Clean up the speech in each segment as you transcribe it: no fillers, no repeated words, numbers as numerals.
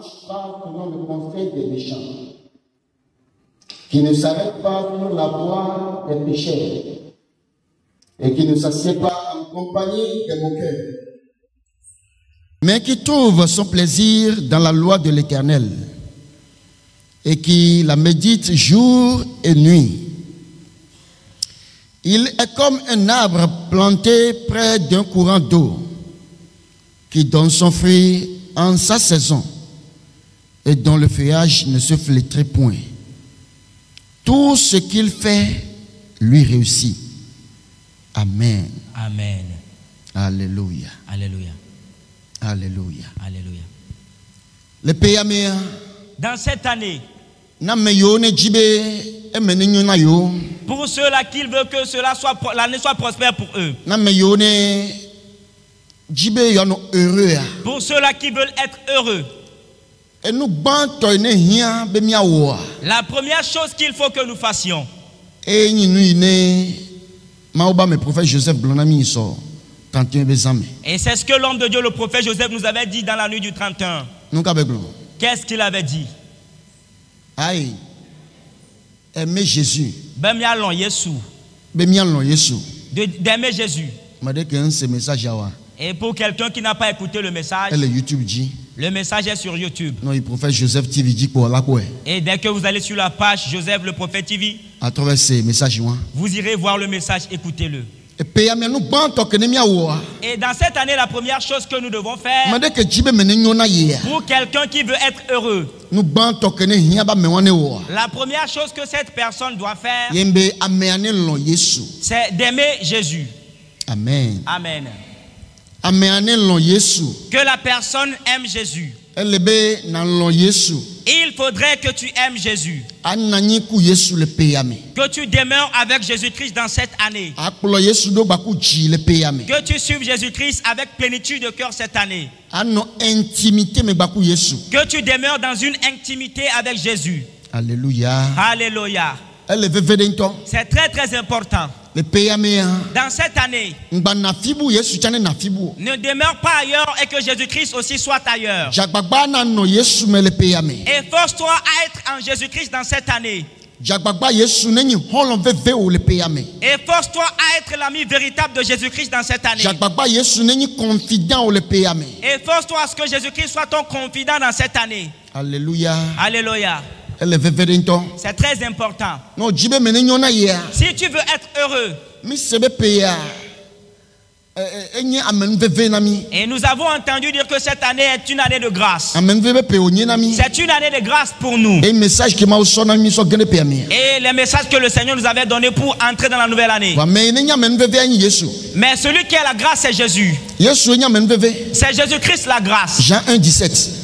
marche pas selon le conseil des méchants, qui ne s'arrête pas sur la voie des pécheurs, et qui ne s'assied pas en compagnie des moqueurs, mais qui trouve son plaisir dans la loi de l'Éternel, et qui la médite jour et nuit. Il est comme un arbre planté près d'un courant d'eau, qui donne son fruit en sa saison, et dont le feuillage ne se flétrit point. Tout ce qu'il fait lui réussit. Amen. Amen. Alléluia. Alléluia. Alléluia. Alléluia. Le pays américain. Dans cette année, pour ceux-là qui veulent que l'année soit prospère pour eux, pour ceux-là qui veulent être heureux, la première chose qu'il faut que nous fassions, et c'est ce que l'homme de Dieu, le prophète Joseph, nous avait dit dans la nuit du 31. Qu'est-ce qu'il avait dit? Aïe, aimer Jésus. D'aimer Jésus. Et pour quelqu'un qui n'a pas écouté le message, le message est sur YouTube. Non, le prophète Joseph TV dit quoi là quoi. Et dès que vous allez sur la page Joseph le prophète TV, à travers ces messages, vous irez voir le message, écoutez-le. Et dans cette année, la première chose que nous devons faire pour quelqu'un qui veut être heureux, la première chose que cette personne doit faire, c'est d'aimer Jésus. Amen. Amen. Que la personne aime Jésus. Il faudrait que tu aimes Jésus. Que tu demeures avec Jésus-Christ dans cette année. Que tu suives Jésus-Christ avec plénitude de cœur cette année. Que tu demeures dans une intimité avec Jésus. Alléluia. Alléluia. C'est très très important. Dans cette année, ne demeure pas ailleurs et que Jésus-Christ aussi soit ailleurs. Et force-toi à être en Jésus-Christ dans cette année. Et force-toi à être l'ami véritable de Jésus-Christ dans cette année. Et force-toi à ce que Jésus-Christ soit ton confident dans cette année. Alléluia. Alléluia. C'est très important. Si tu veux être heureux, et nous avons entendu dire que cette année est une année de grâce. C'est une année de grâce pour nous. Et les messages que le Seigneur nous avait donnés pour entrer dans la nouvelle année. Mais celui qui a la grâce, c'est Jésus. C'est Jésus-Christ la grâce. Jean 1,17.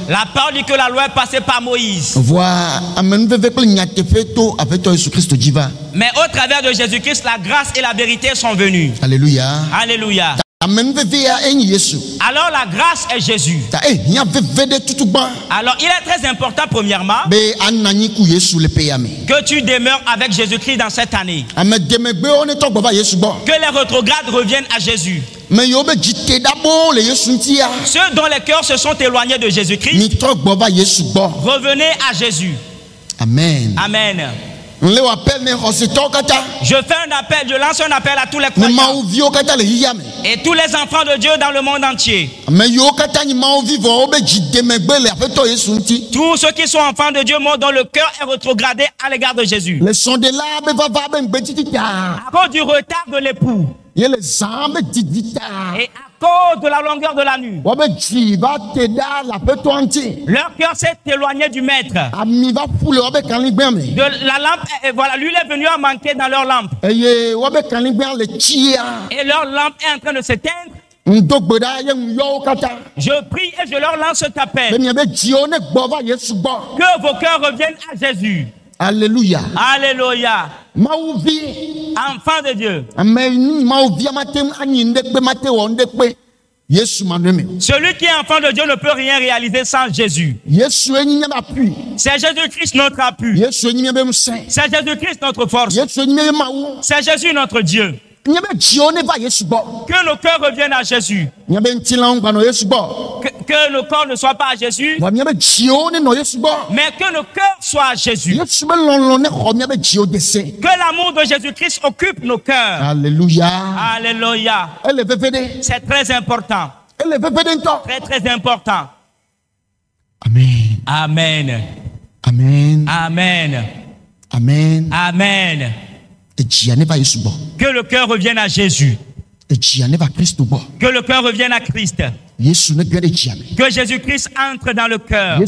La parole dit que la loi est passée par Moïse. Mais au travers de Jésus-Christ, la grâce et la vérité sont venues. Alléluia. Alléluia. Alors la grâce est Jésus. Alors il est très important premièrement que tu demeures avec Jésus-Christ dans cette année. Que les rétrogrades reviennent à Jésus. Ceux dont les cœurs se sont éloignés de Jésus-Christ, revenez à Jésus. Amen. Amen. Je fais un appel, je lance un appel à tous les croyants et tous les enfants de Dieu dans le monde entier. Tous ceux qui sont enfants de Dieu, dont le cœur est rétrogradé à l'égard de Jésus. À cause du retard de l'époux. Et à cause de la longueur de la nuit, leur cœur s'est éloigné du maître. De la lampe, et voilà, l'huile est venue à manquer dans leur lampe. Et leur lampe est en train de s'éteindre. Je prie et je leur lance cet appel. Que vos cœurs reviennent à Jésus. Alléluia. Alléluia. Enfant de Dieu. Celui qui est enfant de Dieu ne peut rien réaliser sans Jésus. C'est Jésus-Christ notre appui. C'est Jésus-Christ notre force. C'est Jésus notre Dieu. Que nos cœurs reviennent à Jésus. Que nos corps ne soient pas à Jésus, mais que nos cœurs soient à Jésus. Que l'amour de Jésus-Christ occupe nos cœurs. Alléluia. Alléluia. C'est très important. Très, très important. Amen. Amen. Amen. Amen. Amen. Amen. Que le cœur revienne à Jésus. Que le cœur revienne à Christ. Que Jésus-Christ entre dans le cœur. Que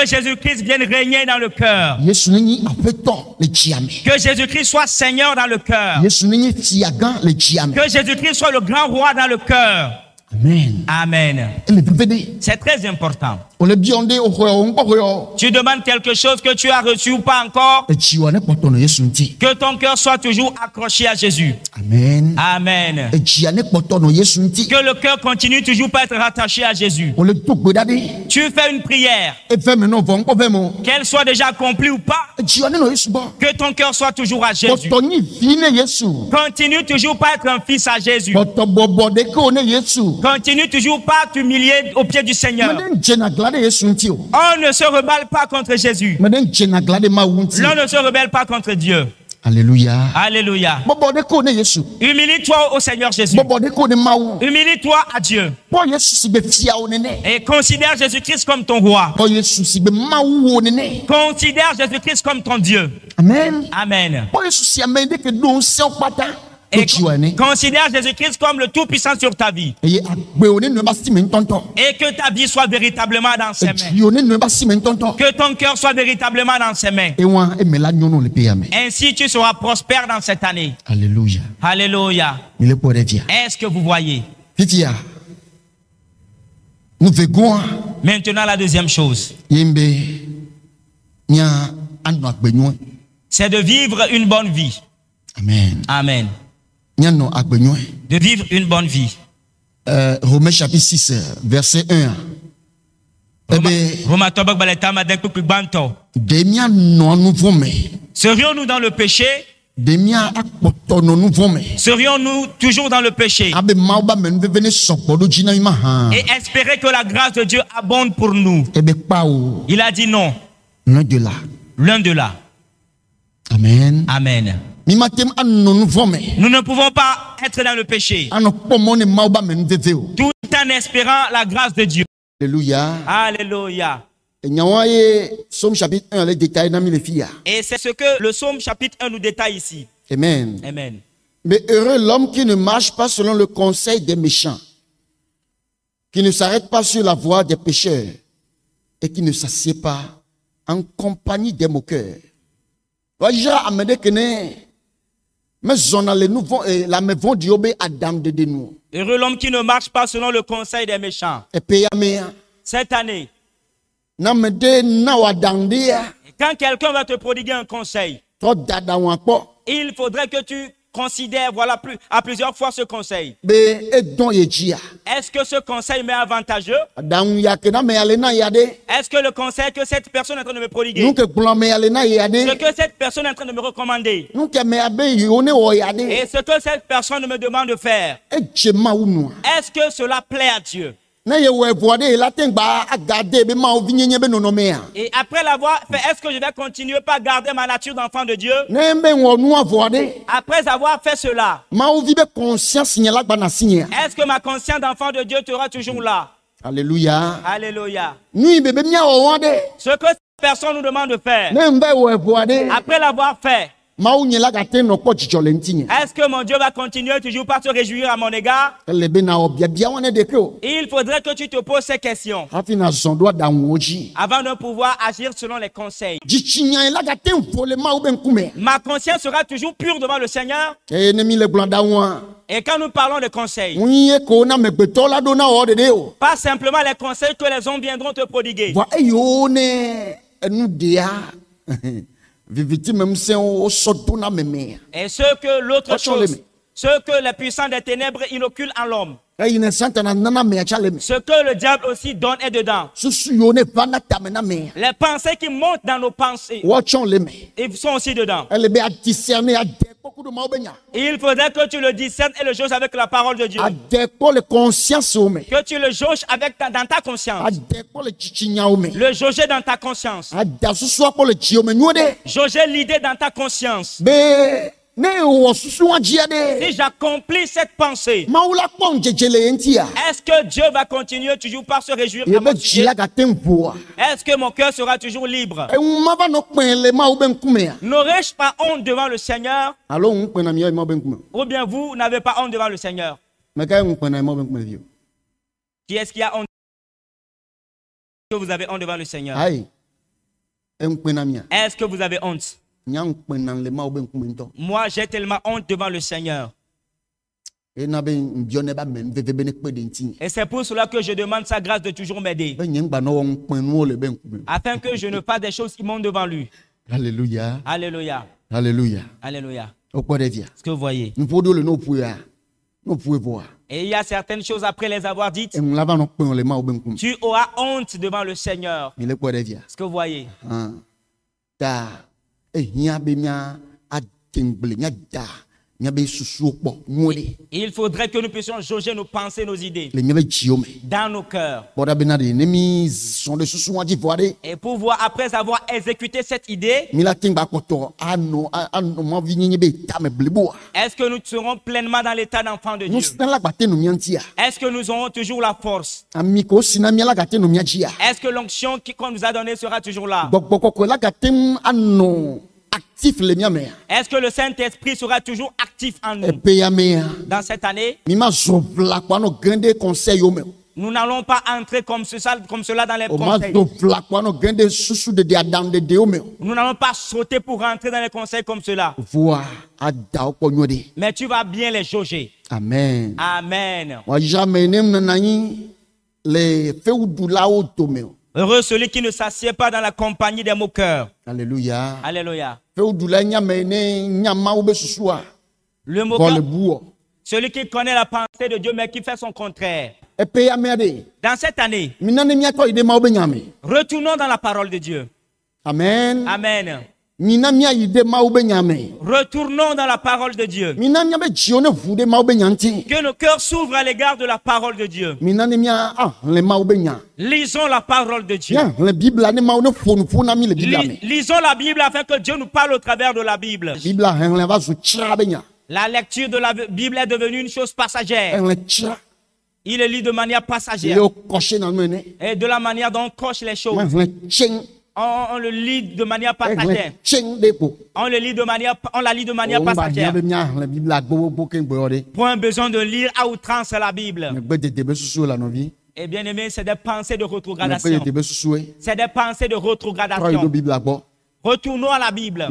Jésus-Christ vienne régner dans le cœur. Que Jésus-Christ soit Seigneur dans le cœur. Que Jésus-Christ soit le grand roi dans le cœur. Amen. Amen. C'est très important. Tu demandes quelque chose que tu as reçu ou pas encore. Que ton cœur soit toujours accroché à Jésus. Amen. Amen. Que le cœur continue toujours pas être rattaché à Jésus. Tu fais une prière. Qu'elle soit déjà accomplie ou pas. Que ton cœur soit toujours à Jésus. Continue toujours pas être un fils à Jésus. Continue toujours pas t'humilier au pied du Seigneur. On ne se rebelle pas contre Jésus. L'on ne se rebelle pas contre Dieu. Alléluia. Alléluia. Humilie-toi au Seigneur Jésus. Humilie-toi à Dieu. Et considère Jésus-Christ comme ton roi. Considère Jésus-Christ comme ton Dieu. Amen. Amen. Et considère Jésus-Christ comme le Tout-Puissant sur ta vie. Et que ta vie soit véritablement dans ses mains. Que ton cœur soit véritablement dans ses mains. Ainsi tu seras prospère dans cette année. Alléluia. Alléluia. Est-ce que vous voyez? Maintenant la deuxième chose. C'est de vivre une bonne vie. Amen. Amen. De vivre une bonne vie. Romains chapitre 6, verset 1. Serions-nous dans le péché? Serions-nous toujours dans le péché? Et espérer que la grâce de Dieu abonde pour nous. Il a dit non. Loin de là. Loin de là. Amen. Amen. Nous ne pouvons pas être dans le péché tout en espérant la grâce de Dieu. Alléluia. Alléluia. Psaume chapitre 1, les détails. Et c'est ce que le Psaume chapitre 1 nous détaille ici. Amen. Amen. Mais heureux l'homme qui ne marche pas selon le conseil des méchants, qui ne s'arrête pas sur la voie des pécheurs et qui ne s'assied pas en compagnie des moqueurs. Heureux l'homme qui ne marche pas selon le conseil des méchants. Cette année, quand quelqu'un va te prodiguer un conseil, il faudrait que tu considères à plusieurs fois ce conseil. Est-ce que ce conseil m'est avantageux? Est-ce que le conseil que cette personne est en train de me prodiguer, ce que cette personne est en train de me recommander, et ce que cette personne me demande de faire, est-ce que cela plaît à Dieu? Et après l'avoir fait, est-ce que je vais continuer par garder ma nature d'enfant de Dieu? Après avoir fait cela, est-ce que ma conscience d'enfant de Dieu sera toujours là? Alléluia. Alléluia. Ce que cette personne nous demande de faire, après l'avoir fait, est-ce que mon Dieu va continuer toujours par se réjouir à mon égard? Il faudrait que tu te poses ces questions avant de pouvoir agir selon les conseils. Ma conscience sera toujours pure devant le Seigneur. Et quand nous parlons de conseils, pas simplement les conseils que les hommes viendront te prodiguer. Et ce que l'autre chose, Ce que les puissants des ténèbres inoculent en l'homme. Ce que le diable aussi donne est dedans. Les pensées qui montent dans nos pensées, ils sont aussi dedans. Il faudrait que tu le discernes et le jauges avec la parole de Dieu. Que tu le jauges dans ta conscience. Le jauger dans ta conscience. Jauger l'idée dans ta conscience. Si j'accomplis cette pensée, est-ce que Dieu va continuer toujours par se réjouir à mon sujet? Est-ce que mon cœur sera toujours libre? N'aurais-je pas honte devant le Seigneur? Ou bien vous n'avez pas honte devant le Seigneur? Qui est-ce qui a honte? Est-ce que vous avez honte devant le Seigneur? Est-ce que vous avez honte? Moi, j'ai tellement honte devant le Seigneur. Et c'est pour cela que je demande sa grâce de toujours m'aider. Afin que je ne fasse des choses immondes devant lui. Alléluia. Alléluia. Alléluia. Alléluia. Ce que vous voyez. Et il y a certaines choses après les avoir dites. Tu auras honte devant le Seigneur. Ce que vous voyez. Il faudrait que nous puissions jauger nos pensées, nos idées dans nos cœurs. Et pour voir, après avoir exécuté cette idée, est-ce que nous serons pleinement dans l'état d'enfant de Dieu? Est-ce que nous aurons toujours la force? Est-ce que l'onction qu'on nous a donnée sera toujours là? Est-ce que le Saint-Esprit sera toujours actif en nous? Dans cette année, nous n'allons pas entrer comme cela dans les conseils. Nous n'allons pas sauter pour rentrer dans les conseils comme cela. Mais tu vas bien les jauger. Amen. Amen. Heureux celui qui ne s'assied pas dans la compagnie des moqueurs. Alléluia. Alléluia. Le moqueur, celui qui connaît la pensée de Dieu mais qui fait son contraire. Dans cette année, retournons dans la parole de Dieu. Amen. Amen. Retournons dans la parole de Dieu. Que nos cœurs s'ouvrent à l'égard de la parole de Dieu. Lisons la parole de Dieu. Lisons la Bible afin que Dieu nous parle au travers de la Bible. La lecture de la Bible est devenue une chose passagère. Il le lit de manière passagère. Et de la manière dont on coche les choses. On le lit de manière passagère. On la lit de manière passagère. Point besoin de lire à outrance la Bible. Et bien aimé, c'est des pensées de rétrogradation. C'est des pensées de rétrogradation. Retournons à la Bible.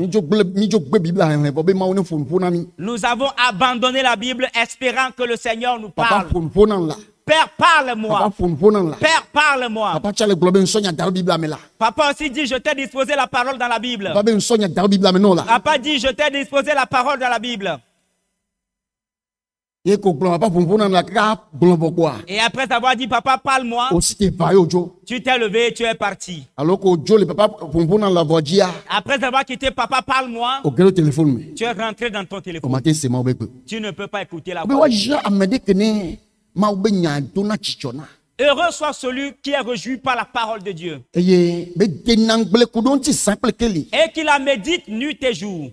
Nous avons abandonné la Bible espérant que le Seigneur nous parle. Père, parle-moi. Père, parle-moi. Papa aussi dit, je t'ai disposé la parole dans la Bible. Papa dit, je t'ai disposé la parole dans la Bible. Et après avoir dit, papa, parle-moi, tu t'es levé et tu es parti. Après avoir quitté, papa, parle-moi, tu es rentré dans ton téléphone. Tu ne peux pas écouter la voix. Heureux soit celui qui est réjoui par la parole de Dieu. Et qui la médite nuit et jour.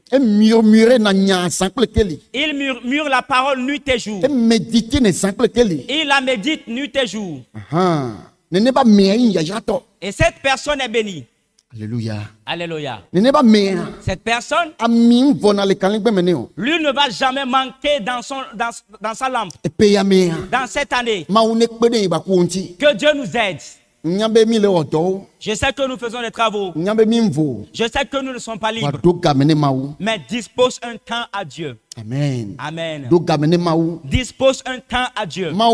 Il murmure la parole nuit et jour. Il la médite nuit et jour. Et cette personne est bénie. Alléluia. Alléluia. Cette personne, lui ne va jamais manquer dans sa lampe. Dans cette année, que Dieu nous aide. Je sais que nous faisons des travaux. Je sais que nous ne sommes pas libres. Mais dispose un temps à Dieu. Amen. Amen. Dispose un temps à Dieu. L'enfant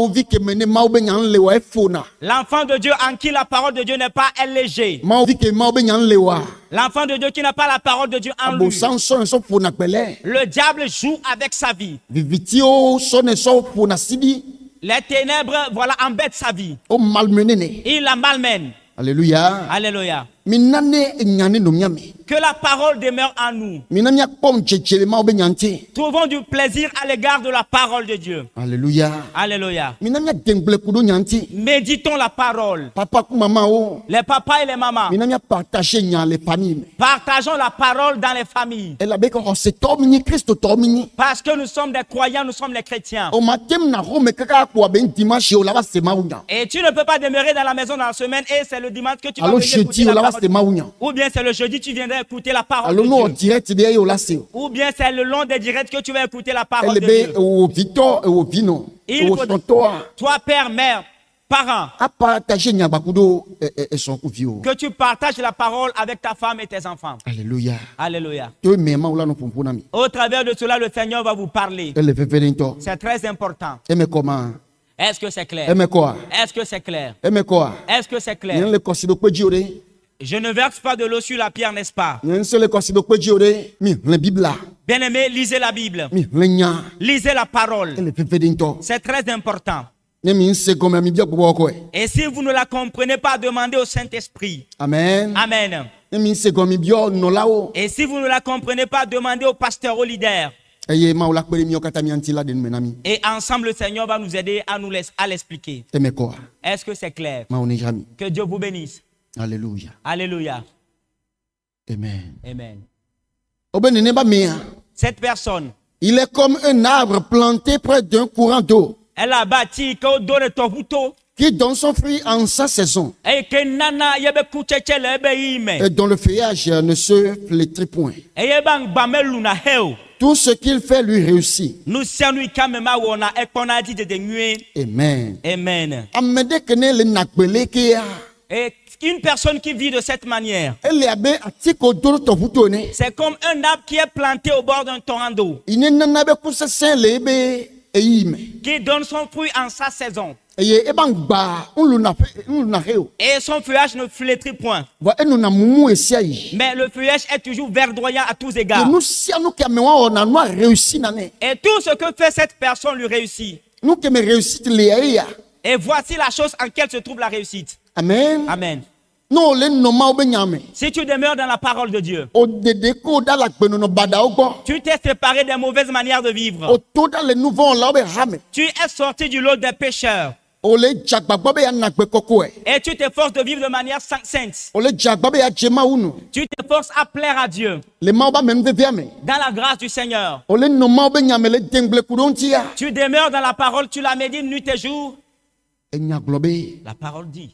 de Dieu en qui la parole de Dieu n'est pas léger. L'enfant de Dieu qui n'a pas la parole de Dieu en lui. Le diable joue avec sa vie. Les ténèbres, voilà, embêtent sa vie. Il la malmène. Alléluia. Alléluia. Que la parole demeure en nous. Trouvons du plaisir à l'égard de la parole de Dieu. Alléluia. Alléluia. Méditons la parole. Les papas et les mamans. Partageons la parole dans les familles. Parce que nous sommes des croyants, nous sommes les chrétiens. Et tu ne peux pas demeurer dans la maison dans la semaine et c'est le dimanche que tu vas venir écouter la parole. Ou bien c'est le jeudi tu viendras écouter la parole de Dieu. Ou bien c'est le long des directs que tu vas écouter la parole de Dieu. Il faut, toi père, mère, parents, que tu partages la parole avec ta femme et tes enfants. Alléluia. Alléluia. Au travers de cela, le Seigneur va vous parler. C'est très important. Est-ce que c'est clair? Est-ce que c'est clair? Est-ce que c'est clair? Je ne verse pas de l'eau sur la pierre, n'est-ce pas? Bien-aimé, lisez la Bible. Lisez la parole. C'est très important. Et si vous ne la comprenez pas, demandez au Saint-Esprit. Amen. Amen. Et si vous ne la comprenez pas, demandez au pasteur, au leader. Et ensemble, le Seigneur va nous aider à l'expliquer. Est-ce que c'est clair? Que Dieu vous bénisse. Alléluia. Alléluia. Amen. Amen. Cette personne, il est comme un arbre planté près d'un courant d'eau, qui donne son fruit en sa saison, et dont le feuillage ne se flétrit point. Tout ce qu'il fait lui réussit. Amen. Amen. Et une personne qui vit de cette manière, c'est comme un arbre qui est planté au bord d'un torrent d'eau, qui donne son fruit en sa saison. Et son feuillage ne flétrit point. Mais le feuillage est toujours verdoyant à tous égards. Et tout ce que fait cette personne lui réussit. Et voici la chose en laquelle se trouve la réussite. Amen. Amen. Si tu demeures dans la parole de Dieu, tu t'es séparé des mauvaises manières de vivre. Tu es sorti du lot des pécheurs. Et tu t'efforces de vivre de manière sainte. Tu t'efforces à plaire à Dieu. Dans la grâce du Seigneur. Tu demeures dans la parole, tu la médites nuit et jour. La parole dit,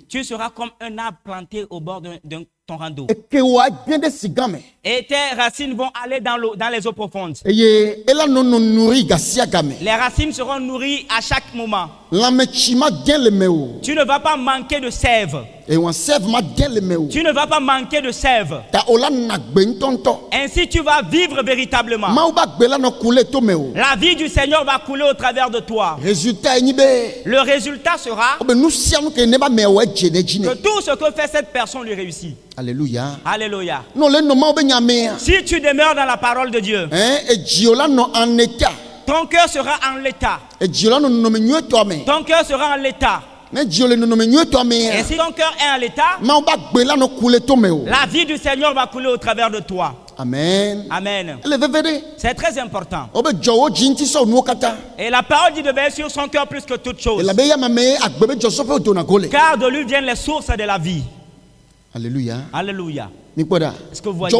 tu seras comme un arbre planté au bord d'un torrent d'eau. Et tes racines vont aller dans les eaux profondes. Les racines seront nourries à chaque moment. Tu ne vas pas manquer de sève. Tu ne vas pas manquer de sève. Ainsi tu vas vivre véritablement. La vie du Seigneur va couler au travers de toi. Le résultat sera que tout ce que fait cette personne lui réussit. Alléluia. Alléluia. Si tu demeures dans la parole de Dieu, ton cœur sera en l'état. Ton cœur sera en l'état. Et si ton cœur est en l'état, la vie du Seigneur va couler au travers de toi. Amen. Amen. C'est très important. Et la parole dit de veiller sur son cœur plus que toute chose. Car de lui viennent les sources de la vie. Alléluia. Alléluia. Est-ce que vous voyez?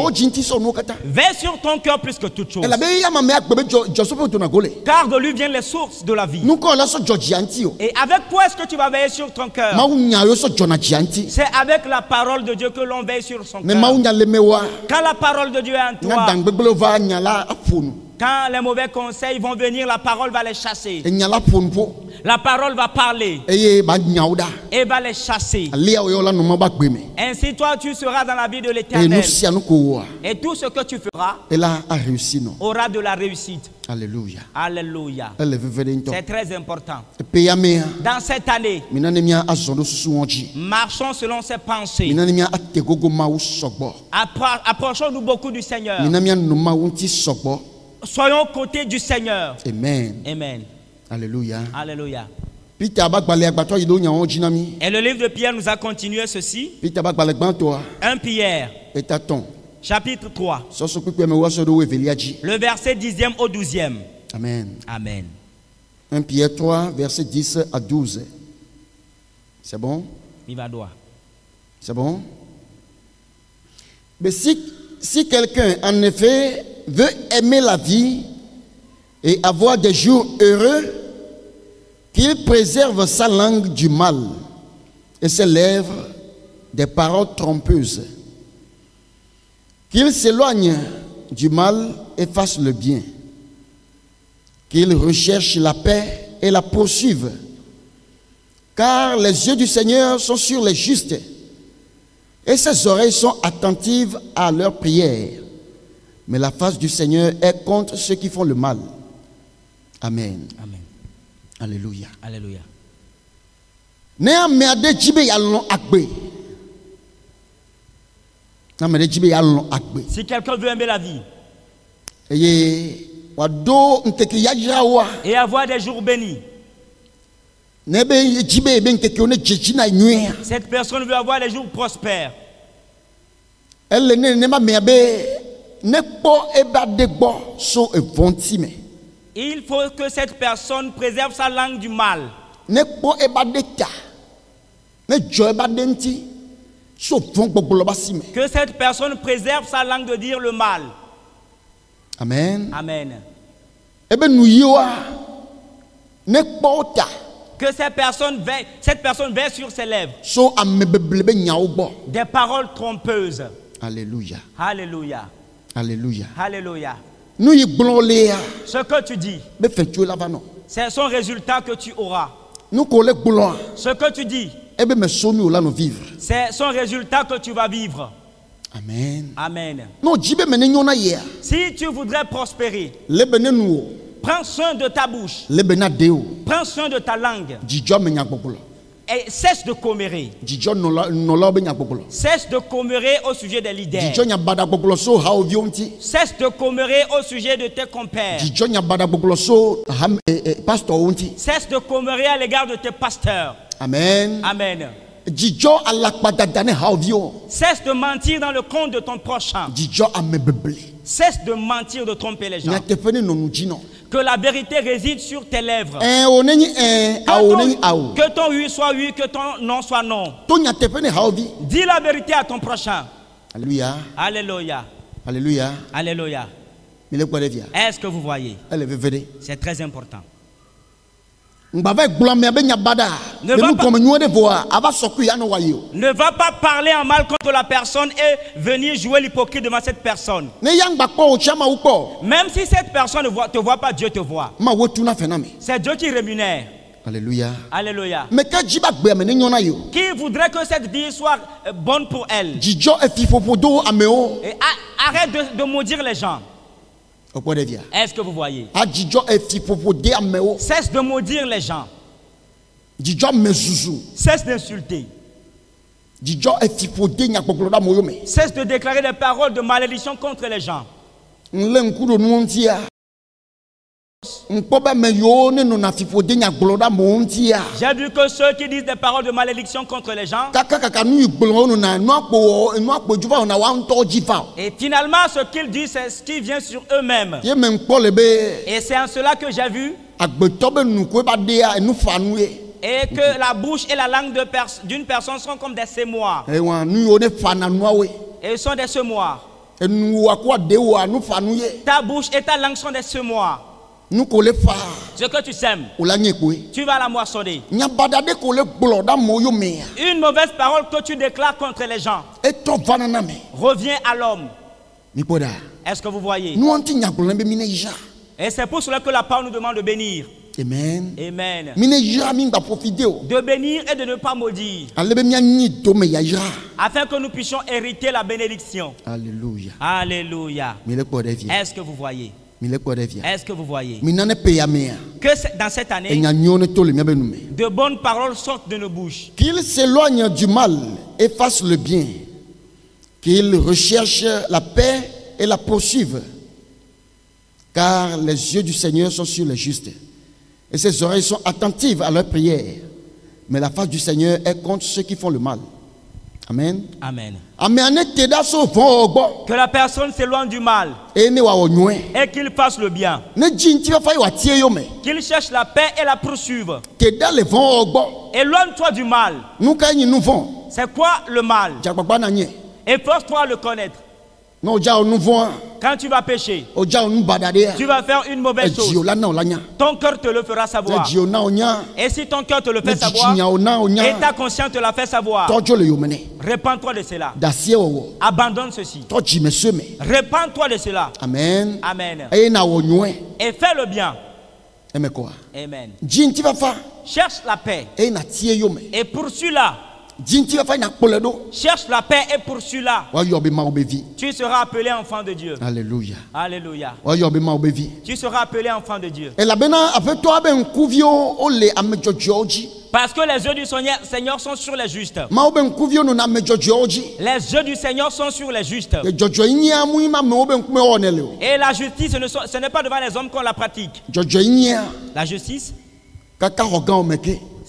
Veille sur ton cœur plus que toute chose. Car de lui viennent les sources de la vie. Et avec quoi est-ce que tu vas veiller sur ton cœur? C'est avec la parole de Dieu que l'on veille sur son cœur. Quand la parole de Dieu est en toi, Quand les mauvais conseils vont venir, la parole va les chasser. La parole va parler et va les chasser. Ainsi, toi, tu seras dans la vie de l'Éternel. Et tout ce que tu feras aura de la réussite. Alléluia. Alléluia. C'est très important. Dans cette année, marchons selon ses pensées. Approchons-nous beaucoup du Seigneur. Soyons aux côtés du Seigneur. Amen. Amen. Alléluia. Alléluia. Et le livre de Pierre nous a continué ceci. 1 Pierre. Chapitre 3. Le verset 10e au 12e. Amen. Amen. 1 Pierre 3, verset 10 à 12. C'est bon? Viva droit. C'est bon? Mais si quelqu'un, en effet, veut aimer la vie et avoir des jours heureux, qu'il préserve sa langue du mal et ses lèvres des paroles trompeuses. Qu'il s'éloigne du mal et fasse le bien. Qu'il recherche la paix et la poursuive. Car les yeux du Seigneur sont sur les justes et ses oreilles sont attentives à leurs prières. Mais la face du Seigneur est contre ceux qui font le mal. Amen. Amen. Alléluia. Alléluia. Si quelqu'un veut aimer la vie et avoir des jours bénis, cette personne veut avoir des jours prospères. Il faut que cette personne préserve sa langue du mal. Que cette personne préserve sa langue de dire le mal. Amen. Amen. Que cette personne veille sur ses lèvres des paroles trompeuses. Alléluia. Alléluia. Alléluia. Alléluia. Ce que tu dis, c'est son résultat que tu auras. Ce que tu dis, c'est son résultat que tu vas vivre. Amen. Amen. Si tu voudrais prospérer, prends soin de ta bouche. Prends soin de ta langue. Et cesse de commérer. Cesse de commérer au sujet des leaders. Cesse de commérer au sujet de tes compères. Cesse de commérer à l'égard de tes pasteurs. Amen. Amen. Cesse de mentir dans le compte de ton prochain. Cesse de mentir, de tromper les gens. Que la vérité réside sur tes lèvres. Que ton oui soit oui, que ton non soit non. Dis la vérité à ton prochain. Alléluia. Alléluia. Alléluia. Alléluia. Est-ce que vous voyez? C'est très important. Ne va pas parler en mal contre la personne et venir jouer l'hypocrite devant cette personne. Même si cette personne ne te voit pas, Dieu te voit. C'est Dieu qui rémunère. Alléluia. Alléluia. Qui voudrait que cette vie soit bonne pour elle? Et arrête de maudire les gens. Est-ce que vous voyez? Cesse de maudire les gens. Cesse d'insulter. Cesse de déclarer des paroles de malédiction contre les gens. J'ai vu que ceux qui disent des paroles de malédiction contre les gens, et finalement ce qu'ils disent c'est ce qui vient sur eux-mêmes. Et c'est en cela que j'ai vu et que la bouche et la langue d'une personne sont comme des semoirs. Et ils sont des semoirs. Ta bouche et ta langue sont des semoirs. Ce que tu sèmes, tu vas la moissonner. Une mauvaise parole que tu déclares contre les gens revient à l'homme. Est-ce que vous voyez? Et c'est pour cela que la parole nous demande de bénir. Amen. Amen. De bénir et de ne pas maudire. Afin que nous puissions hériter la bénédiction. Alléluia. Alléluia. Est-ce que vous voyez? Est-ce que vous voyez que dans cette année, de bonnes paroles sortent de nos bouches? Qu'il s'éloigne du mal et fasse le bien. Qu'il recherche la paix et la poursuive. Car les yeux du Seigneur sont sur les justes. Et ses oreilles sont attentives à leurs prières. Mais la face du Seigneur est contre ceux qui font le mal. Amen. Amen. Amen. Que la personne s'éloigne du mal et qu'il fasse le bien. Qu'il cherche la paix et la poursuive. Éloigne-toi du mal. C'est quoi le mal? Efforce-toi à le connaître. Quand tu vas pécher, tu vas faire une mauvaise chose. Ton cœur te le fera savoir. Et si ton cœur te le fait savoir, et ta conscience te l'a fait savoir, répands-toi de cela. Abandonne ceci. Répands-toi de cela. Amen. Amen. Et fais le bien. Amen. Cherche la paix et poursuis-la. Cherche la paix et poursuis-la. Tu seras appelé enfant de Dieu. Alléluia. Alléluia. Tu seras appelé enfant de Dieu. Parce que les yeux du Seigneur sont sur les justes. Les yeux du Seigneur sont sur les justes. Et la justice, ce n'est pas devant les hommes qu'on la pratique. La justice,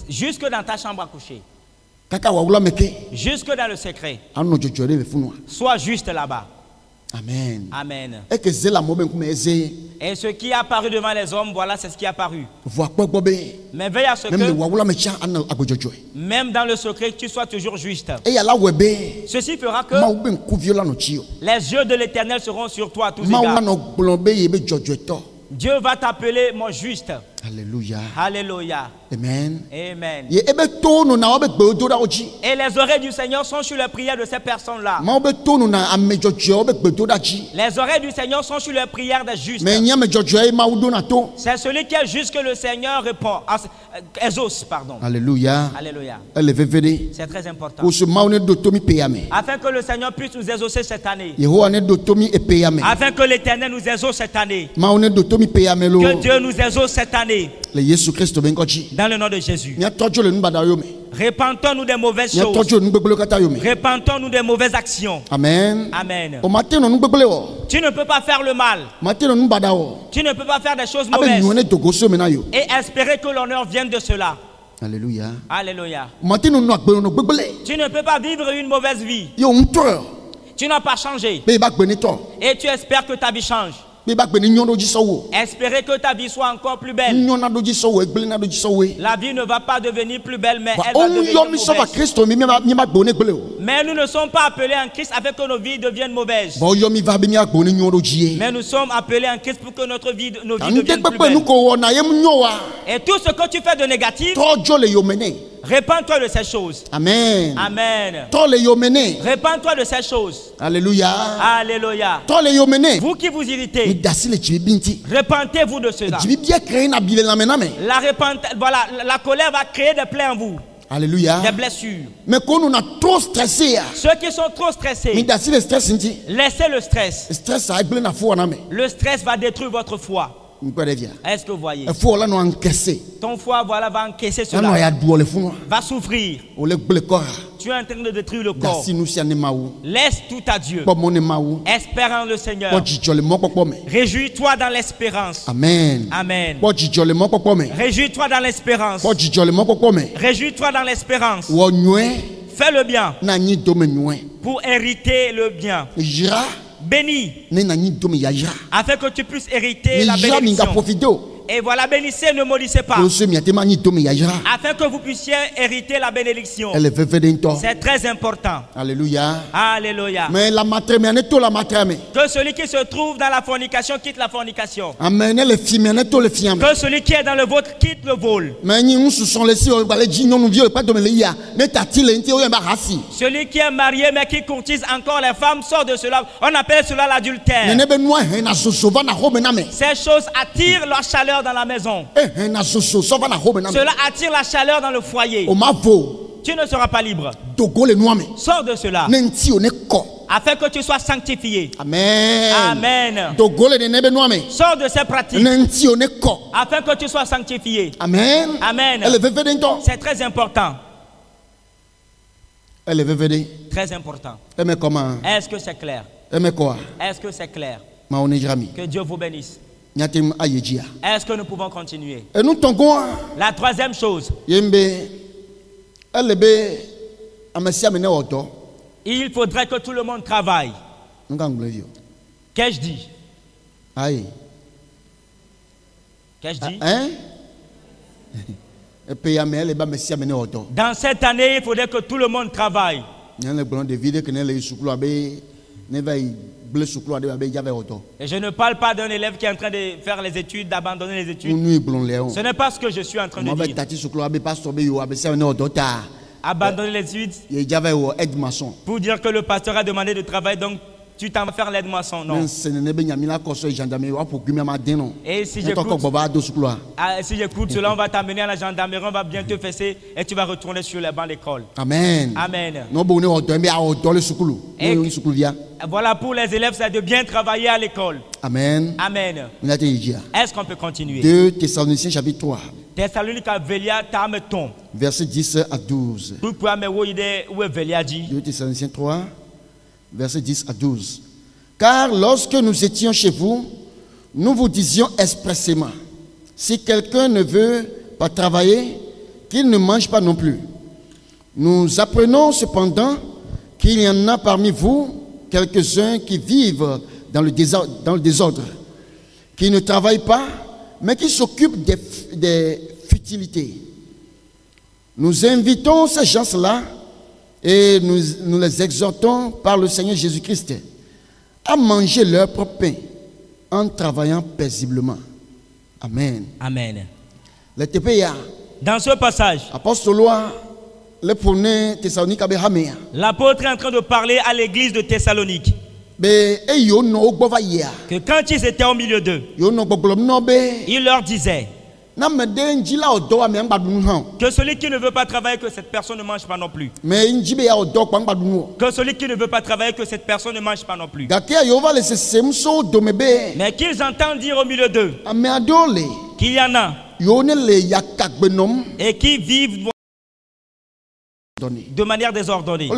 jusque dans ta chambre à coucher. Jusque dans le secret. Sois juste là-bas. Amen. Amen. Et ce qui est apparu devant les hommes, voilà, c'est ce qui est apparu. Mais veille à ce que, même dans le secret, tu sois toujours juste. Ceci fera que les yeux de l'Éternel seront sur toi à tous égards. Dieu va t'appeler mon juste. Alléluia. Alléluia. Amen. Amen. Et les oreilles du Seigneur sont sur les prières de ces personnes-là. Les oreilles du Seigneur sont sur les prières des justes. C'est celui qui est juste que le Seigneur répond. Exauce, pardon. Alléluia. Alléluia. C'est très important. Afin que le Seigneur puisse nous exaucer cette année. Afin que l'Éternel nous exauce cette année. Que Dieu nous exauce cette année. Dans le nom de Jésus. Repentons-nous des mauvaises choses. Repentons-nous des mauvaises actions. Amen. Amen. Tu ne peux pas faire le mal. Tu ne peux pas faire des choses mauvaises et espérer que l'honneur vienne de cela. Alléluia. Alléluia. Tu ne peux pas vivre une mauvaise vie. Tu n'as pas changé. Et tu espères que ta vie change. Espérez que ta vie soit encore plus belle. La vie ne va pas devenir plus belle, mais elle va devenir mauvaise. Mais nous ne sommes pas appelés en Christ afin que nos vies deviennent mauvaises. Mais nous sommes appelés en Christ pour que nos vies deviennent plus belles. Et tout ce que tu fais de négatif, répands-toi de ces choses. Amen. Amen. Répands-toi de ces choses. Alléluia. Alléluia. Vous qui vous irritez, repentez-vous de cela. La colère va créer des plaies en vous. Alléluia. Des blessures. Mais quand on a trop stressé, ceux qui sont trop stressés, laissez le stress. Le stress va détruire votre foi. Est-ce que vous voyez? Ton foie va encaisser cela. Va souffrir. Tu es en train de détruire le corps. Laisse tout à Dieu. Espère en le Seigneur. Réjouis-toi dans l'espérance. Amen. Amen. Réjouis-toi dans l'espérance. Réjouis-toi dans l'espérance. Fais le bien pour hériter le bien. Bénis afin que tu puisses hériter la bénédiction. Et voilà, bénissez, ne maudissez pas. Afin que vous puissiez hériter la bénédiction. C'est très important. Alléluia. Alléluia. Mais que celui qui se trouve dans la fornication quitte la fornication. Que celui qui est dans le vol quitte le vol. Celui qui est marié mais qui courtise encore les femmes sort de cela. On appelle cela l'adultère. Ces choses attirent la chaleur dans la maison. Cela attire la chaleur dans le foyer. Tu ne seras pas libre. Sors de cela. Afin que tu sois sanctifié. Amen. Amen. Sors de ces pratiques. Afin que tu sois sanctifié. Amen. Amen. C'est très important. Très important. Est-ce que c'est clair? Est-ce que c'est clair? Que Dieu vous bénisse. Est-ce que nous pouvons continuer? La troisième chose. Il faudrait que tout le monde travaille. Qu'ai-je dit? Qu'ai-je dit? Dans cette année, il faudrait que tout le monde travaille. Et je ne parle pas d'un élève qui est en train de faire les études, d'abandonner les études. Ce n'est pas ce que je suis en train de dire. Abandonner les études pour dire que le pasteur a demandé de travailler, donc tu t'en vas faire l'aide-moisson. Non. Et si j'écoute cela, on va t'amener à la gendarmerie, on va bien te fesser et tu vas retourner sur les bancs d'école. Amen. Amen. Et voilà, pour les élèves, c'est de bien travailler à l'école. Amen. Amen. Est-ce qu'on peut continuer? 2 Thessaloniciens chapitre 3. Verset 10 à 12. 2 Thessaloniciens 3, verset 10 à 12. Car lorsque nous étions chez vous, nous vous disions expressément, si quelqu'un ne veut pas travailler, qu'il ne mange pas non plus. Nous apprenons cependant qu'il y en a parmi vous quelques-uns qui vivent dans le désordre, qui ne travaillent pas, mais qui s'occupent des futilités. Nous invitons ces gens-là et nous les exhortons par le Seigneur Jésus-Christ à manger leur propre pain en travaillant paisiblement. Amen. Amen. Dans ce passage, l'apôtre est en train de parler à l'église de Thessalonique. Que quand ils étaient au milieu d'eux, il leur disait que celui qui ne veut pas travailler, que cette personne ne mange pas non plus. Que celui qui ne veut pas travailler, que cette personne ne mange pas non plus. Mais qu'ils entendent dire au milieu d'eux qu'il y en a et qui vivent de manière désordonnée.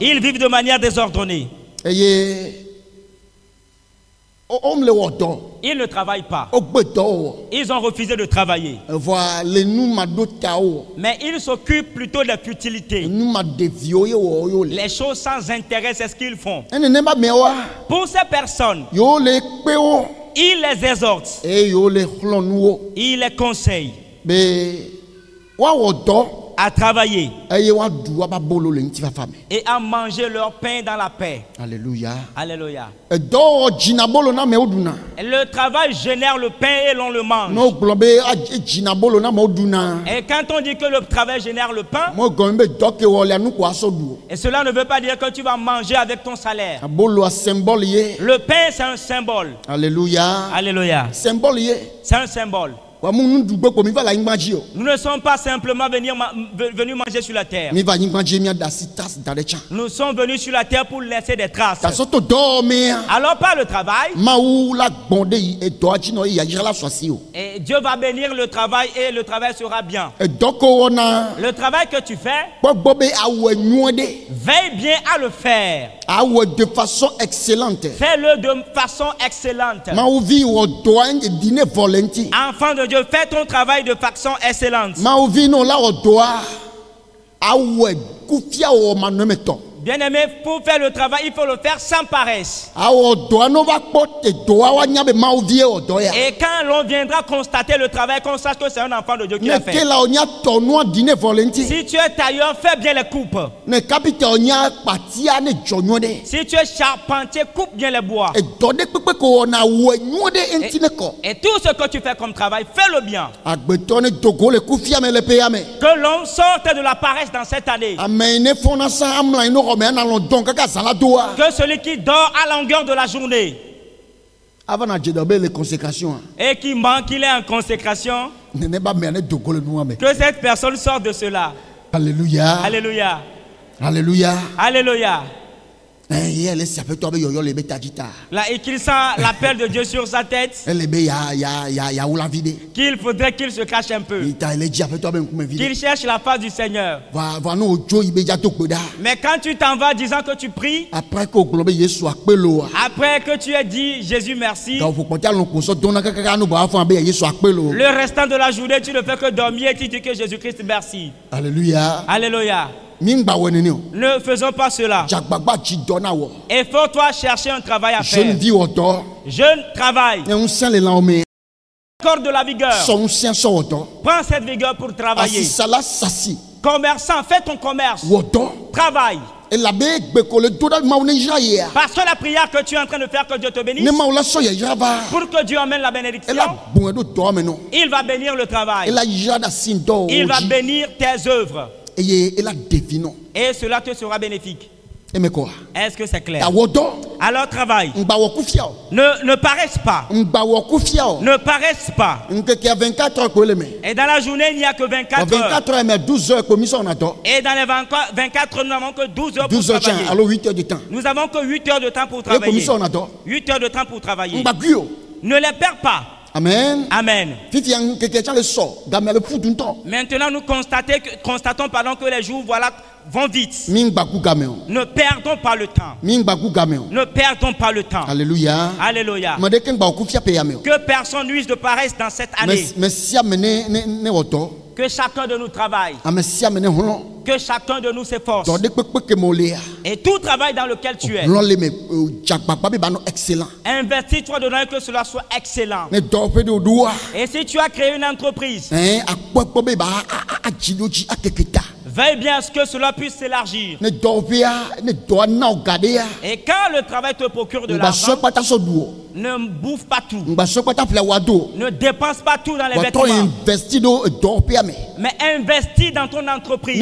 Ils vivent de manière désordonnée. Ils ne travaillent pas. Ils ont refusé de travailler. Mais ils s'occupent plutôt des futilités. Les choses sans intérêt, c'est ce qu'ils font. Pour ces personnes, ils les exhortent. Ils les conseillent à travailler et à manger leur pain dans la paix. Alléluia. Alléluia. Le travail génère le pain et l'on le mange. Et quand on dit que le travail génère le pain, et cela ne veut pas dire que tu vas manger avec ton salaire. Le pain, c'est un symbole. Alléluia. Alléluia. C'est un symbole. Nous ne sommes pas simplement venus manger sur la terre. Nous sommes venus sur la terre pour laisser des traces. Alors par le travail, et Dieu va bénir le travail et le travail sera bien. Le travail que tu fais, veille bien à le faire. De façon excellente. Fais-le de façon excellente. Enfant de Dieu, fais ton travail de façon excellente. Bien-aimé, pour faire le travail, il faut le faire sans paresse. Et quand l'on viendra constater le travail, qu'on sache que c'est un enfant de Dieu qui l'a fait. Si tu es tailleur, fais bien les coupes. Si tu es charpentier, coupe bien les bois. Et tout ce que tu fais comme travail, fais-le bien. Que l'on sorte de la paresse dans cette année. Que celui qui dort à longueur de la journée et qui manque, qu'il est en consécration, que cette personne sorte de cela. Alléluia. Alléluia. Alléluia. Alléluia. Là, et qu'il sent l'appel de Dieu sur sa tête, qu'il faudrait qu'il se cache un peu, qu'il cherche la face du Seigneur. Mais quand tu t'en vas disant que tu pries, après que tu aies dit Jésus merci, le restant de la journée tu ne fais que dormir et tu dis que Jésus-Christ merci. Alléluia. Alléluia. Ne faisons pas cela. Efforce-toi chercher un travail à faire. Jeune travail. Encore de la vigueur. Prends cette vigueur pour travailler. Commerçant, fais ton commerce. Travaille. Parce que la prière que tu es en train de faire, que Dieu te bénisse, pour que Dieu emmène la bénédiction, il va bénir le travail. Il va bénir tes œuvres. Et cela te sera bénéfique. Est-ce que c'est clair? Alors travaille. Ne paresse pas. Ne paresse pas. Et dans la journée, il n'y a que 24 heures. Et dans les 24 heures, nous n'avons que 12 heures pour travailler. Nous n'avons que 8 heures de temps pour travailler. 8 heures de temps pour travailler. Ne les perds pas. Amen. Amen. Maintenant, nous constatons que les jours vont vite. Ne perdons pas le temps. Ne perdons pas le temps. Alléluia. Alléluia. Que personne nuise de paresse dans cette année. Que chacun de nous travaille. Que chacun de nous s'efforce. Et tout travail dans lequel tu es, investis-toi dedans et que cela soit excellent. Et si tu as créé une entreprise, veille bien à ce que cela puisse s'élargir. Et quand le travail te procure de l'argent, ne bouffe pas tout. Ne dépense pas tout dans les vêtements. Mais investis dans ton entreprise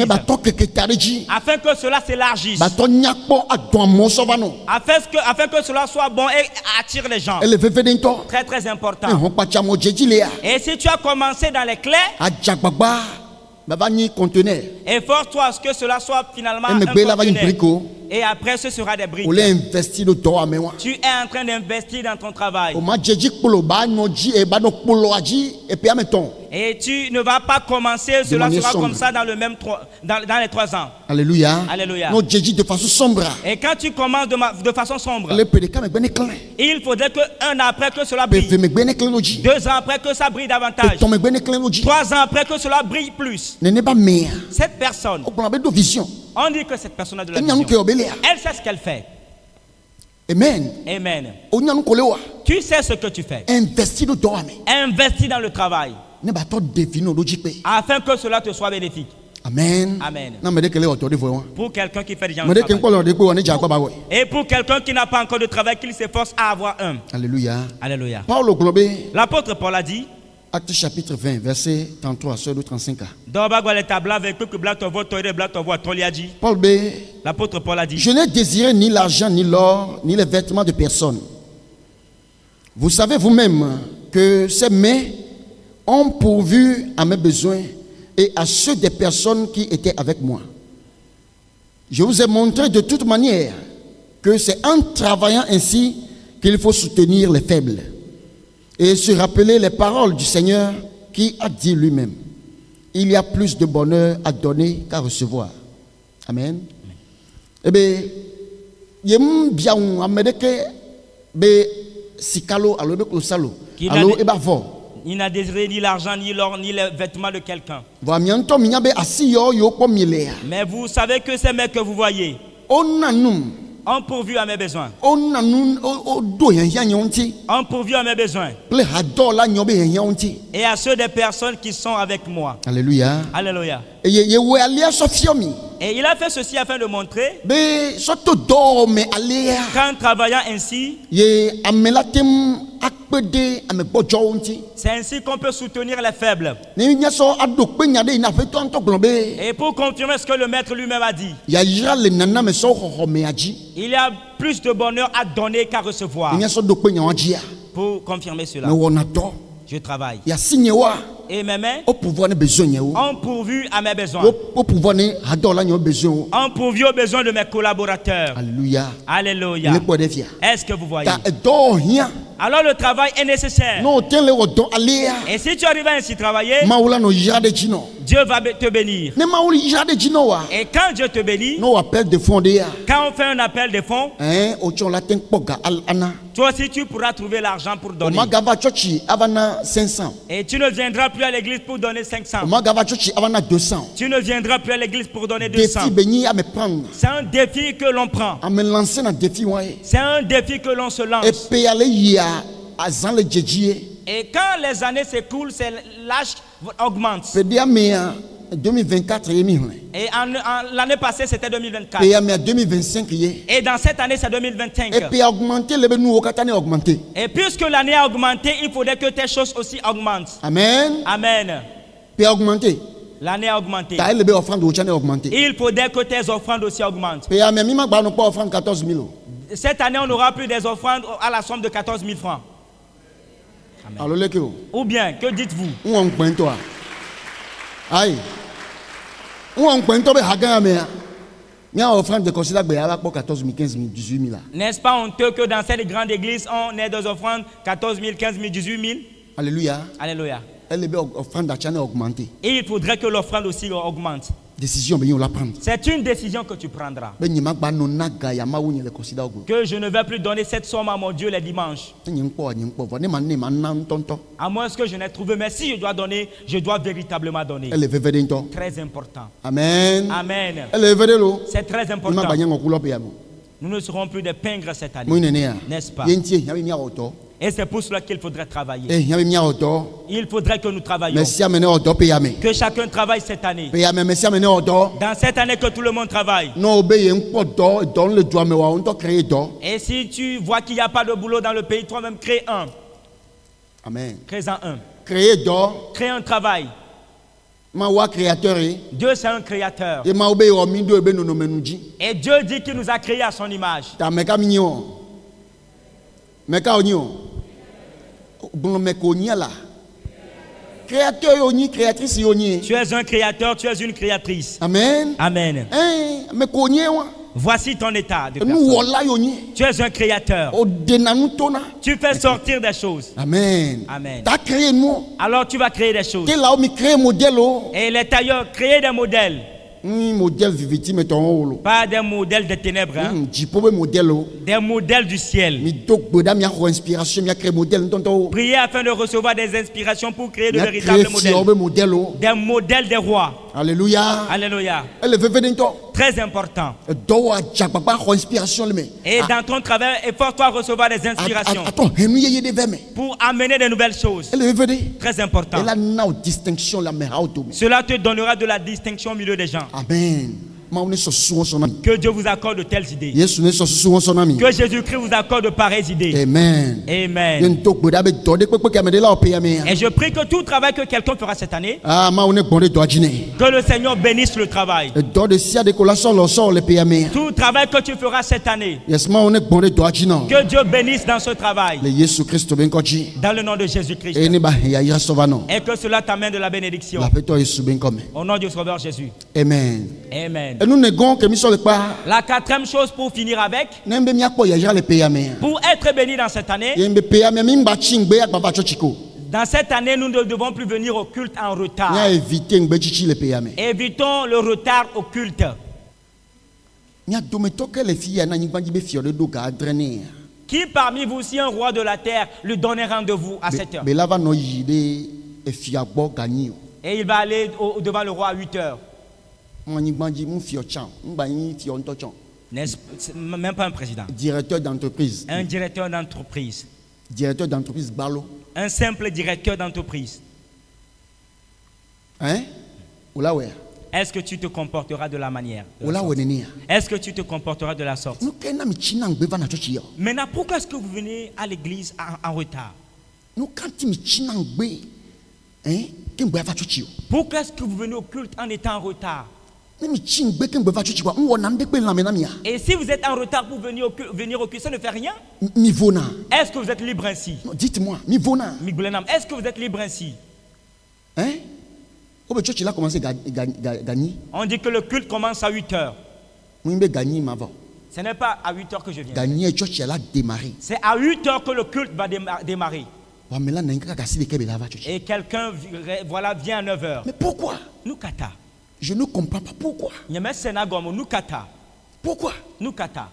afin que cela s'élargisse. Afin que cela soit bon et attire les gens. Très très important. Et si tu as commencé dans les clés, efforce-toi à ce que cela soit finalement un conteneur. Et après ce sera des briques. Tu es en train d'investir dans ton travail. Et tu ne vas pas commencer, cela sera comme ça dans les 3 ans. Alléluia. Alléluia. Et quand tu commences de façon sombre, il faudrait qu'un an après que cela brille, 2 ans après que ça brille davantage, 3 ans après que cela brille plus. Cette personne, on dit que cette personne a de la vision. Elle sait ce qu'elle fait. Amen. Amen. Tu sais ce que tu fais. Investis dans le travail. Afin que cela te soit bénéfique. Amen. Amen. Pour quelqu'un qui fait déjà un travail. Et pour quelqu'un qui n'a pas encore de travail, qu'il s'efforce à avoir un. Alléluia. Alléluia. L'apôtre Paul a dit, Acte chapitre 20, verset 33 à 35. Paul B. L'apôtre Paul a dit, je n'ai désiré ni l'argent, ni l'or, ni les vêtements de personne. Vous savez vous-même que ces mains ont pourvu à mes besoins et à ceux des personnes qui étaient avec moi. Je vous ai montré de toute manière que c'est en travaillant ainsi qu'il faut soutenir les faibles et se rappeler les paroles du Seigneur qui a dit lui-même: il y a plus de bonheur à donner qu'à recevoir. Amen. Eh bien, il n'a désiré ni l'argent, ni l'or, ni les vêtements de quelqu'un. Mais vous savez que ces mecs que vous voyez, ont pourvu à mes besoins. Ont pourvu à mes besoins. Et à ceux des personnes qui sont avec moi. Alléluia. Alléluia. Et il a fait ceci afin de montrer qu'en travaillant ainsi, c'est ainsi qu'on peut soutenir les faibles. Et pour confirmer ce que le maître lui-même a dit, il y a plus de bonheur à donner qu'à recevoir. Pour confirmer cela, je travaille. Et mes mains ont pourvu à mes besoins. Ont pourvu aux besoins de mes collaborateurs. Alléluia. Alléluia. Est-ce que vous voyez? Alors le travail est nécessaire. Et si tu arrives à ainsi travailler, Dieu va te bénir. Et quand Dieu te bénit, quand on fait un appel de fonds, toi aussi tu pourras trouver l'argent pour donner. Et tu ne viendras plus à l'église pour donner 500. Tu ne viendras plus à l'église pour donner 200. C'est un défi que l'on prend. C'est un défi que l'on se lance. Et quand les années s'écoulent, l'âge augmente. Et l'année passée, c'était 2024. Et dans cette année, c'est 2025. Et puisque l'année a augmenté, il faudrait que tes choses aussi augmentent. Amen. Amen. L'année a augmenté. Il faudrait que tes offrandes aussi augmentent. Cette année, on n'aura plus des offrandes à la somme de 14 000 francs. Amen. Ou bien, que dites-vous? N'est-ce pas honteux que dans cette grande église, on ait des offrandes 14 000, 15 000, 18 000? Alléluia. Alléluia. Et il faudrait que l'offrande aussi augmente. C'est une décision que tu prendras. Que je ne vais plus donner cette somme à mon Dieu les dimanches. À moins que je n'ai trouvé. Mais si je dois donner, je dois véritablement donner. Très important. Amen. Amen. C'est très important. Nous ne serons plus des pingres cette année. N'est-ce pas? Et c'est pour cela qu'il faudrait travailler. Il faudrait que nous travaillions. Que chacun travaille cette année. Dans cette année que tout le monde travaille. Et si tu vois qu'il n'y a pas de boulot dans le pays, toi-même crée un. Amen. Crée-en un. Crée un travail. Dieu c'est un créateur. Et Dieu dit qu'il nous a créés à son image. Tu es un créateur, tu es une créatrice. Amen. Amen. Voici ton état de personne. Tu es un créateur. Tu fais sortir des choses. Amen. Amen. Alors tu vas créer des choses. Et les tailleurs créent des modèles. Pas des modèles de ténèbres, hein? Des modèles du ciel. Priez afin de recevoir des inspirations pour créer de véritables modèles. Des modèles des rois. Alléluia. Alléluia. Très important. Et dans ton travail, efforce-toi à recevoir des inspirations pour amener de nouvelles choses. Très important. Cela te donnera de la distinction au milieu des gens. Amen. Que Dieu vous accorde de telles idées. Que Jésus-Christ vous accorde de pareilles idées. Amen. Amen. Et je prie que tout travail que quelqu'un fera cette année, que le Seigneur bénisse le travail. Tout travail que tu feras cette année, que Dieu bénisse dans ce travail. Dans le nom de Jésus-Christ. Et que cela t'amène de la bénédiction. Au nom du Sauveur Jésus. Amen. Amen. La quatrième chose pour finir avec, pour être béni dans cette année, dans cette année, nous ne devons plus venir au culte en retard. Évitons le retard au culte. Qui parmi vous, si un roi de la terre lui donnait rendez-vous à 7 heures? Et il va aller devant le roi à 8 heures. Même pas un président. Directeur d'entreprise. Un directeur d'entreprise. Directeur d'entreprise Balo. Un simple directeur d'entreprise. Hein? Est-ce que tu te comporteras de la manière? Est-ce que tu te comporteras de la sorte? Maintenant, pourquoi est-ce que vous venez à l'église en retard? Pourquoi est-ce que vous venez au culte en étant en retard? Et si vous êtes en retard pour venir au culte, ça ne fait rien? Est-ce que vous êtes libre ainsi? Dites-moi, est-ce que vous êtes libre ainsi? Hein? On dit que le culte commence à 8 heures. Ce n'est pas à 8 heures que je viens. C'est à 8 heures que le culte va démarrer. Et quelqu'un vient à 9 heures. Mais pourquoi? Nous kata. Je ne comprends pas pourquoi. Nous kata. Pourquoi? Nous kata.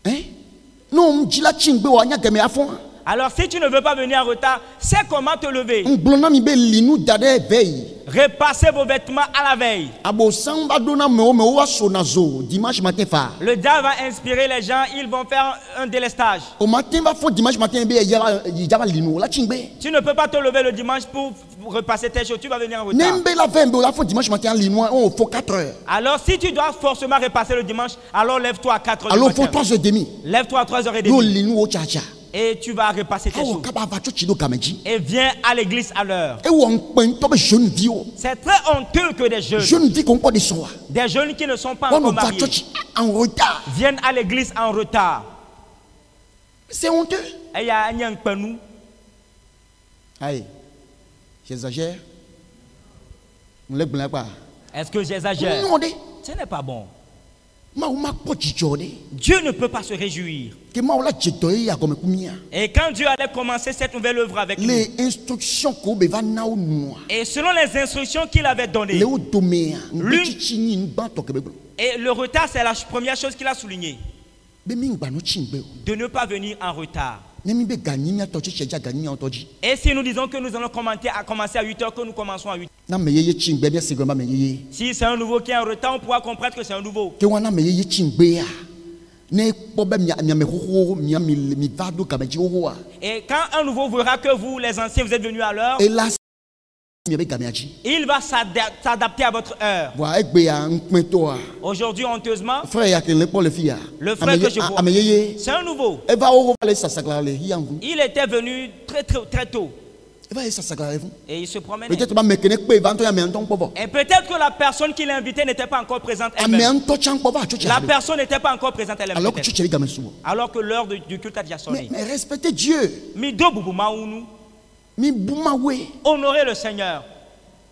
Hein? Non, alors si tu ne veux pas venir en retard, c'est comment te lever. Repassez vos vêtements à la veille. Le diable va inspirer les gens, ils vont faire un délestage. Tu ne peux pas te lever le dimanche pour repasser tes choses, tu vas venir en retard. Alors si tu dois forcément repasser le dimanche, alors lève-toi à 4h du matin. 3h30. Lève-toi à 3h30. Et tu vas repasser tes choses. Et viens à l'église à l'heure. C'est très honteux que des jeunes qui ne sont pas encore mariés viennent à l'église en retard. C'est honteux. Aïe, j'exagère. Est-ce que j'exagère? Ce n'est pas bon. Dieu ne peut pas se réjouir. Et quand Dieu allait commencer cette nouvelle œuvre avec nous, et selon les instructions qu'il avait données, et le retard, c'est la première chose qu'il a souligné, de ne pas venir en retard. Et si nous disons que nous allons commencer à 8 heures, que nous commençons à 8 heures. Si c'est un nouveau qui est en retard, on pourra comprendre que c'est un nouveau. Et quand un nouveau verra que vous, les anciens, vous êtes venus à l'heure, il va s'adapter à votre heure. Aujourd'hui, honteusement, le frère que je vois, c'est un nouveau. Il était venu très tôt. Et il se promenait. Et peut-être que la personne qui l'a invité n'était pas encore présente elle-même. La personne n'était pas encore présente elle-même. Alors que l'heure du culte a déjà sonné. Mais respectez Dieu. Honorez le Seigneur.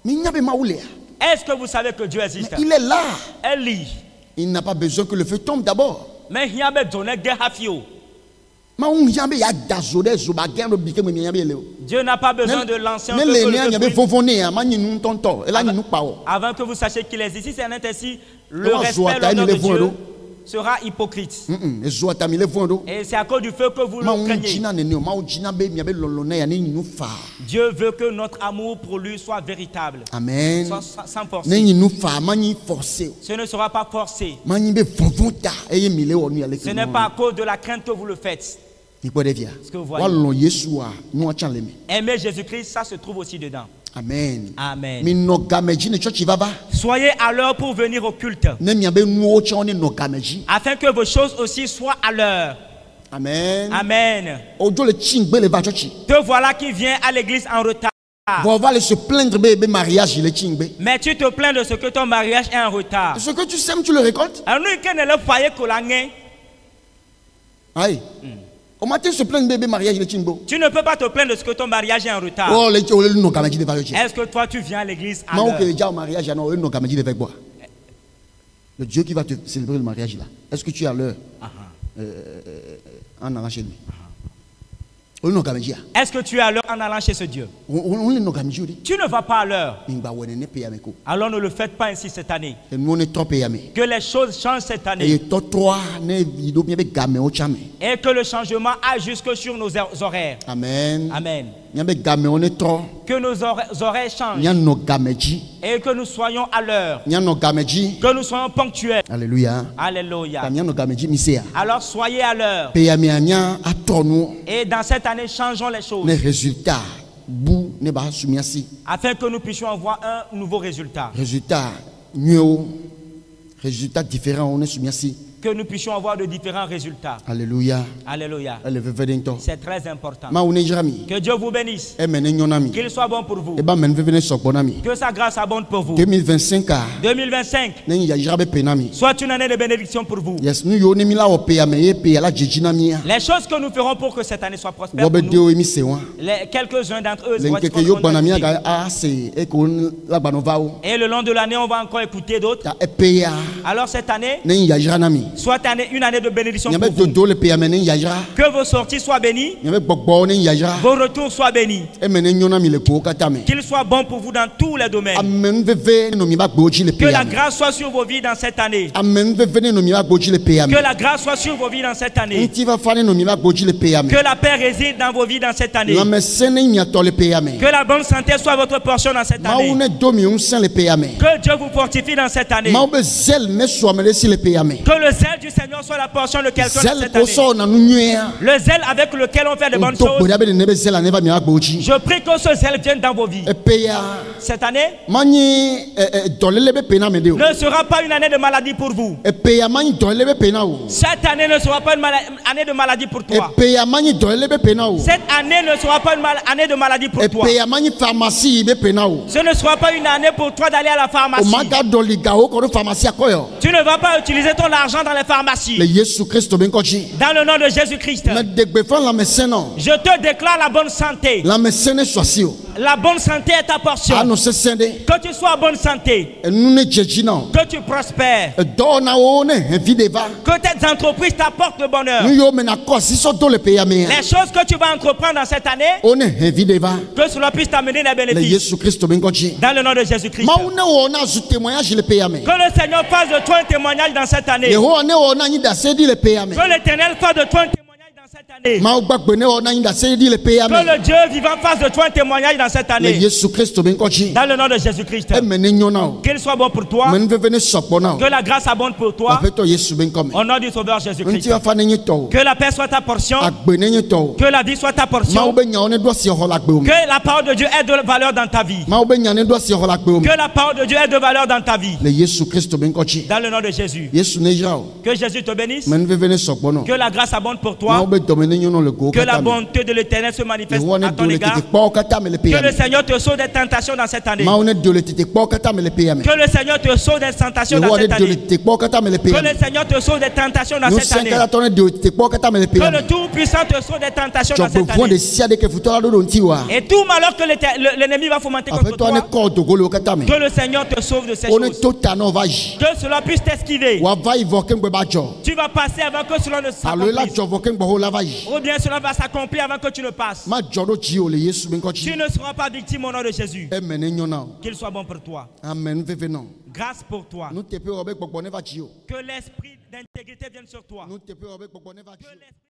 Est-ce que vous savez que Dieu existe? Mais il est là. Il n'a pas besoin que le feu tombe d'abord. Mais il y a besoin Dieu n'a pas besoin de l'ancien avant que vous sachiez qu'il existe. Si c'est ainsi, le respect, l'honneur de Dieu sera hypocrite. Et c'est à cause du feu que vous le craignez. Dieu veut que notre amour pour lui soit véritable. Amen. Sans forcer. Ce ne sera pas forcé. Ce n'est pas à cause de la crainte que vous le faites. Ce que vous voyez. Aimer Jésus-Christ, ça se trouve aussi dedans. Amen. Amen. Soyez à l'heure pour venir au culte. Afin que vos choses aussi soient à l'heure. Amen. Amen. Te voilà qui vient à l'église en retard. Mais tu te plains de ce que ton mariage est en retard. Ce que tu sèmes, tu le récoltes. Aïe. Au matin, se plaint de bébé mariage de Chimbo. Tu ne peux pas te plaindre de ce que ton mariage est en retard. Est-ce que toi tu viens à l'église à l'heure? Le Dieu qui va te célébrer le mariage là. Est-ce que tu es à l'heure en allant chez lui? Est-ce que tu es à l'heure en allant chez ce Dieu? Tu ne vas pas à l'heure. Alors ne le faites pas ainsi cette année. Que les choses changent cette année. Et que le changement aille jusque sur nos horaires. Amen. Amen. Que nos oreilles changent. Et que nous soyons à l'heure. Que nous soyons ponctuels. Alléluia. Alléluia. Alors soyez à l'heure. Et dans cette année, changeons les choses. Les résultats. Afin que nous puissions avoir un nouveau résultat. Résultats différents. Que nous puissions avoir de différents résultats. Alléluia. Alléluia. C'est très important. Que Dieu vous bénisse. Qu'il soit bon pour vous. Que sa grâce abonde pour vous. 2025 soit une année de bénédiction pour vous. Les choses que nous ferons pour que cette année soit prospère pour nous, quelques-uns d'entre eux vont être. Et le long de l'année, on va encore écouter d'autres. Alors cette année soit une année de bénédiction pour vous. Que vos sorties soient bénies, vos retours soient bénis. Qu'il soit bon pour vous dans tous les domaines. Que la grâce soit sur vos vies dans cette année. Que la grâce soit sur vos vies dans cette année. Que la paix réside dans vos vies dans cette année. Que la bonne santé soit votre portion dans cette année. Que Dieu vous fortifie dans cette année. Que le zèle du Seigneur soit la portion de quelqu'un dans cette année. Le zèle avec lequel on fait de bonnes choses. Je prie que ce zèle vienne dans vos vies. Cette année ne sera pas une année de maladie pour vous. Cette année ne sera pas une année de maladie pour toi. Cette année ne sera pas une année de maladie pour toi. Ce ne sera pas une année pour toi d'aller à la pharmacie. Tu ne vas pas utiliser ton argent dans les pharmacies. Dans le nom de Jésus-Christ. Je te déclare la bonne santé. La bonne santé est ta portion. Que tu sois en bonne santé. Que tu prospères. Que tes entreprises t'apportent le bonheur. Les choses que tu vas entreprendre dans cette année, que cela puisse t'amener des bénéfices. Dans le nom de Jésus-Christ. Que le Seigneur fasse de toi un témoignage dans cette année. Que l'Éternel fasse de toi un témoignage dans cette année. Que le Dieu vivant fasse de toi un témoignage dans cette année. Dans le nom de Jésus-Christ. Qu'il soit bon pour toi. Que la grâce abonde pour toi. Au nom du Sauveur Jésus-Christ. Que la paix soit ta portion. Que la vie soit ta portion. Que la parole de Dieu ait de valeur dans ta vie. Que la parole de Dieu ait de valeur dans ta vie. Dans le nom de Jésus. Que Jésus te bénisse. Que la grâce abonde pour toi. Que la bonté de l'Éternel se manifeste à ton égard. Que le Seigneur te sauve des tentations dans cette année. Que le Seigneur te sauve des tentations dans cette année. Que le Seigneur te sauve des tentations dans cette année. Que le Tout-Puissant te sauve des tentations dans cette année. Et tout malheur que l'ennemi va fomenter contre toi, que le Seigneur te sauve de ces choses. Que cela puisse t'esquiver. Tu vas passer avant que cela ne s'accomplisse. Ou bien cela va s'accomplir avant que tu ne passes. Tu ne seras pas victime au nom de Jésus. Qu'il soit bon pour toi. Grâce pour toi. Que l'esprit d'intégrité vienne sur toi.